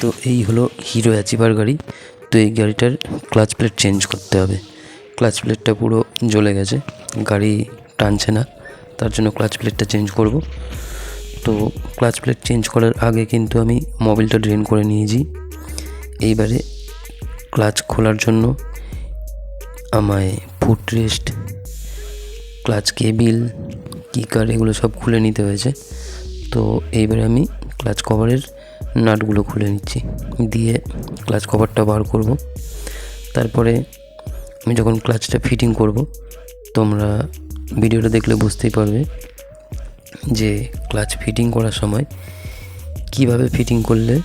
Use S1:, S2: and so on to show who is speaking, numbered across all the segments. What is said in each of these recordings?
S1: তো এই হলো হিরো অ্যাচিভার গাড়ি। তো এই গাড়িটার ক্লাচ প্লেট চেঞ্জ করতে হবে। ক্লাচ প্লেটটা পুরো জ্বলে গেছে, গাড়ি টানছে না, তার জন্য ক্লাচ প্লেটটা চেঞ্জ করব। তো ক্লাচ প্লেট চেঞ্জ করার আগে কিন্তু আমি মোবিলটা ড্রেন করে নিয়েছি। এইবারে ক্লাচ খোলার জন্য আমায় foot rest, clutch cable, kicker এগুলো সব খুলে নিতে হয়েছে। তো এইবারে আমি ক্লাচ কভারের নাটগুলো খুলে নিচ্ছি, দিয়ে ক্লাচ কভারটা বার করব। তারপরে আমি যখন ক্লাচটা ফিটিং করব, তোমরা ভিডিওটা দেখলে বুঝতেই পারবে যে ক্লাচ ফিটিং করার সময় কিভাবে ফিটিং করলে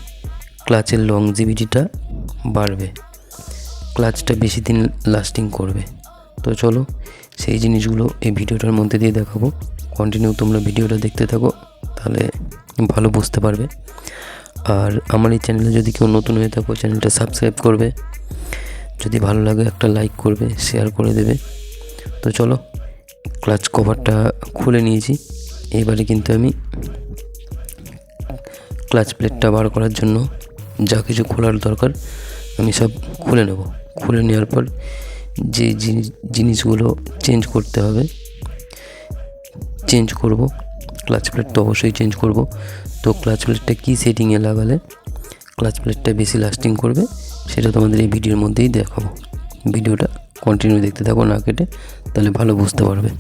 S1: ক্লাচের লংজিভিটিটা বাড়বে, ক্লাচটা বেশি দিন লাস্টিং করবে। তো চলো সেই জিনিসগুলো এই ভিডিওটার মধ্যে দিয়ে দেখাবো। কন্টিনিউ তোমরা ভিডিওটা দেখতে থাকো, তাহলে ভালো বুঝতে পারবে। আর আমার এই চ্যানেলে যদি কেউ নতুন হয়ে থাকো, চ্যানেলটা সাবস্ক্রাইব করবে, যদি ভালো লাগে একটা লাইক করবে, শেয়ার করে দেবে। তো চলো, ক্লাচ কভারটা খুলে নিয়েছি। এবারে কিন্তু আমি ক্লাচ প্লেটটা বার করার জন্য যা কিছু খোলার দরকার আমি সব খুলে নেব। খুলে নেওয়ার পর যে জিনিসগুলো চেঞ্জ করতে হবে চেঞ্জ করব। ক্লাচ প্লেট তো অবশ্যই চেঞ্জ করব। তো ক্লাচ প্লেটটা কী সেটিংয়ে লাগালে ক্লাচ প্লেটটা বেশি লাস্টিং করবে সেটা তোমাদের এই ভিডিওর মধ্যেই দেখাবো। ভিডিওটা কন্টিনিউ দেখতে থাকো না কেটে, তাহলে ভালো বুঝতে পারবে।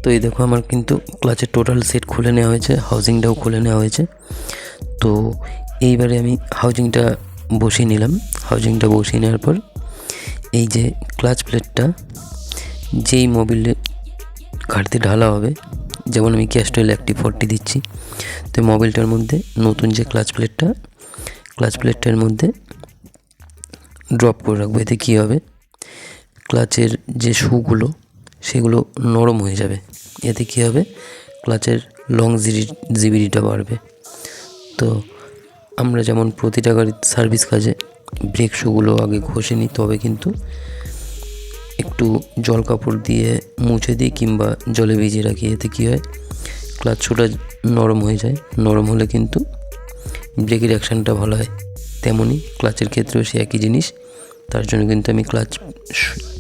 S1: তো এই দেখো, আমার কিন্তু ক্লাচের টোটাল সেট খুলে নেওয়া হয়েছে, হাউজিংটাও খুলে নেওয়া হয়েছে। তো এইবারে আমি হাউজিংটা বসিয়ে নিলাম। হাউজিংটা বসিয়ে নেওয়ার পর এই যে ক্লাচ প্লেটটা যেই মোবিলে ঘাটতে ঢালা হবে, যেমন আমি ক্যাস্ট্রয়েল অ্যাক্টিভ 40 দিচ্ছি, তো মোবিলটার মধ্যে নতুন যে ক্লাচ প্লেটটার মধ্যে ড্রপ করে রাখবো। এতে কী হবে, ক্লাচের যে শুগুলো সেগুলো নরম হয়ে যাবে। এতে কী হবে, ক্লাচের লংজিভিটিটা বাড়বে। তো আমরা যেমন প্রতিটা গাড়ির সার্ভিস কাজে ব্রেক শুগুলো আগে ঘষে নিই, তবে কিন্তু একটু জল কাপড় দিয়ে মুছে দিই কিংবা জলে ভিজিয়ে রাখি। এতে কী হয়, ক্লাচ শুটা নরম হয়ে যায়। নরম হলে কিন্তু ব্রেকের অ্যাকশানটা ভালো হয়। তেমনই ক্লাচের ক্ষেত্রেও সে একই জিনিস। তার জন্য কিন্তু আমি ক্লাচ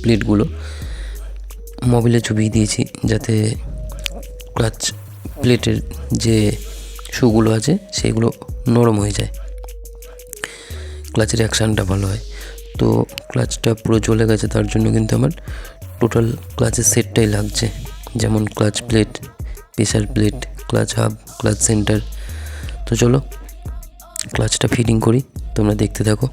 S1: প্লেটগুলো মোবিলে চুবিয়ে দিয়েছি, যাতে ক্লাচ প্লেটের যে শুগুলো আছে সেগুলো নরম হয়ে যায়, ক্লাচের অ্যাকশানটা ভালো হয়। তো ক্লাচটা পুরো জ্বলে গেছে, তার জন্য কিন্তু আমার টোটাল ক্লাচের সেটটাই লাগছে, যেমন clutch plate, pressure plate, clutch hub, clutch centre. তো চলো ক্লাচটা ফিটিং করি, তোমরা দেখতে থাকো।